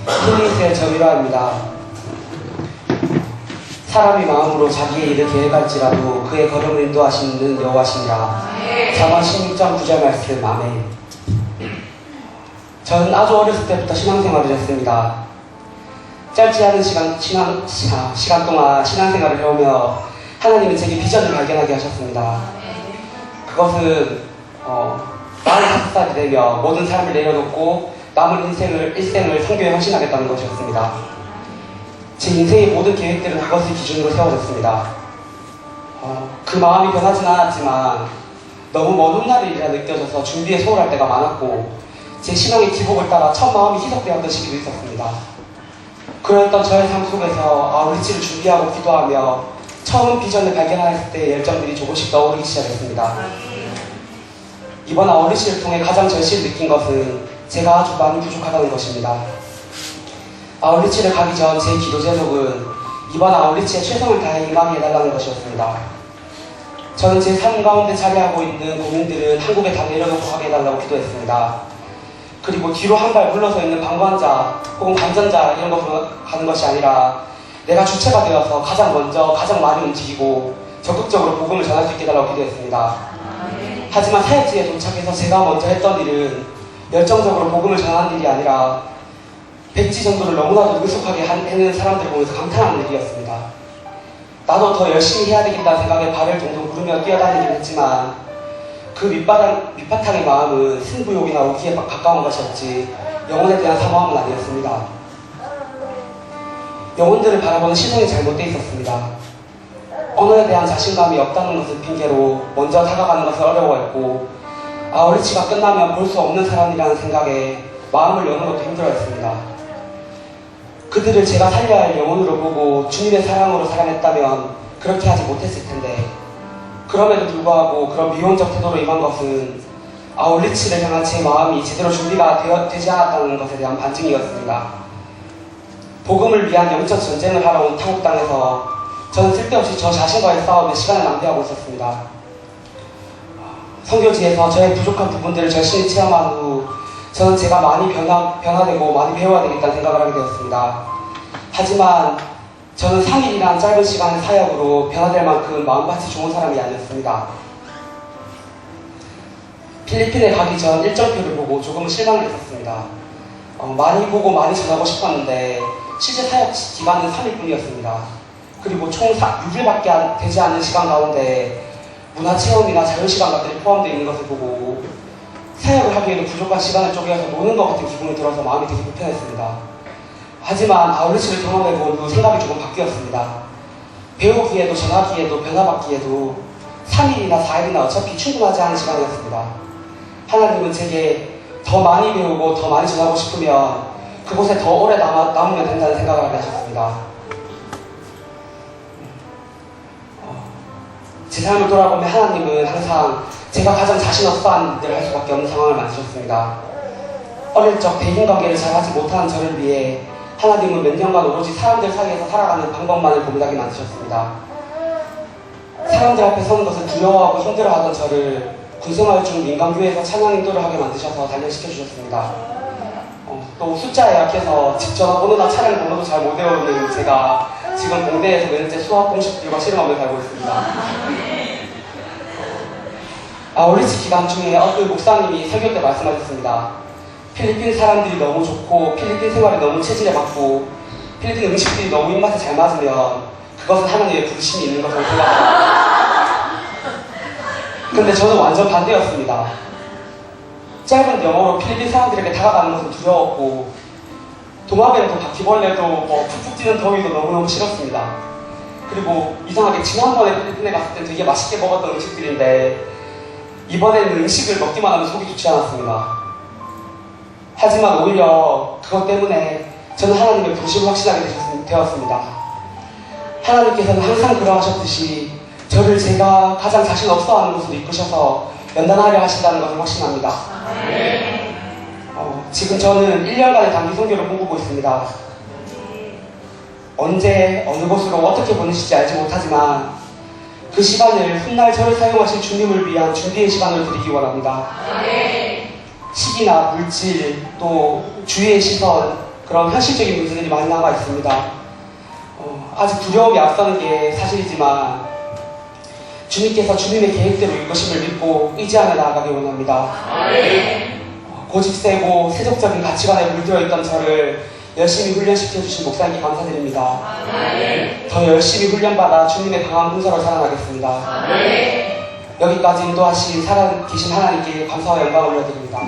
힐링스의 정유라입니다. 사람이 마음으로 자기의 일을 계획할지라도 그의 걸음을 인도하시는 여호와시니라. 잠언 16장 9절 말씀. 아멘. 저는 아주 어렸을 때부터 신앙생활을 했습니다. 짧지 않은 시간 동안 신앙생활을 해오며 하나님은 제게 비전을 발견하게 하셨습니다. 그것은 45살이 되며 모든 삶을 내려놓고 남은 일생을 선교에 헌신하겠다는 것이었습니다. 제 인생의 모든 계획들은 그것을 기준으로 세워졌습니다. 그 마음이 변하진 않았지만 너무 먼 훗날이라 느껴져서 준비에 소홀할 때가 많았고 제 신앙의 기복을 따라 첫 마음이 희석되었던 시기도 있었습니다. 그랬던 저의 삶 속에서 아울리치를 준비하고 기도하며 처음 비전을 발견했을 때의 열정들이 조금씩 떠오르기 시작했습니다. 이번 아울리치를 통해 가장 절실히 느낀 것은 제가 아주 많이 부족하다는 것입니다. 아울리치를 가기 전 제 기도 제목은 이번 아울리치에 최선을 다해 임하게 해달라는 것이었습니다. 저는 제 삶 가운데 자리하고 있는 고민들은 한국에 다 내려놓고 가게 해달라고 기도했습니다. 그리고 뒤로 한 발 물러서 있는 방관자 혹은 관전자 이런 것으로 가는 것이 아니라 내가 주체가 되어서 가장 먼저 가장 많이 움직이고 적극적으로 복음을 전할 수 있게 해달라고 기도했습니다. 하지만 사역지에 도착해서 제가 먼저 했던 일은 열정적으로 복음을 전하는 일이 아니라 백지 정도를 너무나도 능숙하게 해내는 사람들을 보면서 감탄하는 일이었습니다. 나도 더 열심히 해야 되겠다는 생각에 발을 동동 구르며 뛰어다니긴 했지만 그 밑바탕의 마음은 승부욕이나 오기에 가까운 것이었지 영혼에 대한 사모함은 아니었습니다. 영혼들을 바라보는 시선이 잘못되어 있었습니다. 언어에 대한 자신감이 없다는 것을 핑계로 먼저 다가가는 것을 어려워했고 아울리치가 끝나면 볼 수 없는 사람이라는 생각에 마음을 여는 것도 힘들어했습니다. 그들을 제가 살려야 할 영혼으로 보고 주님의 사랑으로 살아냈다면 그렇게 하지 못했을 텐데 그럼에도 불구하고 그런 미온적 태도로 임한 것은 아울리치를 향한 제 마음이 제대로 준비가 되지 않았다는 것에 대한 반증이었습니다. 복음을 위한 영적 전쟁을 하러 온 타국 땅에서 저는 쓸데없이 저 자신과의 싸움에 시간을 낭비하고 있었습니다. 선교지에서 저의 부족한 부분들을 절실히 체험한 후 저는 제가 많이 변화되고 많이 배워야 되겠다는 생각을 하게 되었습니다. 하지만 저는 3일이란 짧은 시간의 사역으로 변화될 만큼 마음밭이 좋은 사람이 아니었습니다. 필리핀에 가기 전 일정표를 보고 조금은 실망을 했었습니다. 많이 보고 많이 전하고 싶었는데 실제 사역 기간은 3일뿐이었습니다. 그리고 총 6일밖에 되지 않는 시간 가운데 문화체험이나 자유시간 같은 것들이 포함되어 있는 것을 보고 사역을 하기에도 부족한 시간을 쪼개서 노는 것 같은 기분이 들어서 마음이 되게 불편했습니다. 하지만 아울리치를 경험해본 후 생각이 조금 바뀌었습니다. 배우기에도 전하기에도 변화받기에도 3일이나 4일이나 어차피 충분하지 않은 시간이었습니다. 하나님은 제게 더 많이 배우고 더 많이 전하고 싶으면 그곳에 더 오래 남으면 된다는 생각을 하게 하셨습니다. 제 삶을 돌아보면 하나님은 항상 제가 가장 자신 없어 하는 일을 할 수밖에 없는 상황을 만드셨습니다. 어릴 적 대인관계를 잘 하지 못하는 저를 위해 하나님은 몇 년간 오로지 사람들 사이에서 살아가는 방법만을 고민하게 만드셨습니다. 사람들 앞에 서는 것을 두려워하고 힘들어하던 저를 군생활 중 민간교회에서 찬양 인도를 하게 만드셔서 단련시켜 주셨습니다. 또 숫자에 약해서 집 전화번호나 차량 번호도 잘 못 외우는 제가 지금 공대에서 몇 년째 수학 공식들과 실험하며 살고 있습니다. 아울리치 기간 중에 어떤 목사님이 설교 때 말씀하셨습니다. 필리핀 사람들이 너무 좋고 필리핀 생활이 너무 체질에 맞고 필리핀 음식들이 너무 입맛에 잘 맞으면 그것은 하나님의 부르심이 있는 것으로 생각합니다. 근데 저는 완전 반대였습니다. 짧은 영어로 필리핀 사람들에게 다가가는 것은 두려웠고 도마뱀도 바퀴벌레도 푹푹 뛰는 더위도 너무너무 싫었습니다. 그리고 이상하게 지난번에 필리핀에 갔을 때 되게 맛있게 먹었던 음식들인데 이번에는 음식을 먹기만 하면 속이 좋지 않았습니다. 하지만 오히려 그것 때문에 저는 하나님의 부르심을 확신하게 되었습니다. 하나님께서는 항상 그러하셨듯이 저를 제가 가장 자신 없어하는 곳으로 이끄셔서 연단하려 하신다는 것을 확신합니다. 지금 저는 1년간의 단기 선교를 꿈꾸고 있습니다. 언제 어느 곳으로 어떻게 보내실지 알지 못하지만 그 시간을 훗날 저를 사용하실 주님을 위한 준비의 시간을 드리기 원합니다. 시기나 물질 또 주위의 시선 그런 현실적인 문제들이 많이 남아 있습니다. 아직 두려움이 앞서는 게 사실이지만 주님께서 주님의 계획대로 일 것임을 믿고 의지하며 나아가기 원합니다. 고집 세고 세속적인 가치관에 물들어 있던 저를 열심히 훈련시켜주신 목사님께 감사드립니다. 더 열심히 훈련받아 주님의 강한 군사로 살아나겠습니다. 여기까지 인도하신 살아계신 하나님께 감사와 영광을 올려드립니다.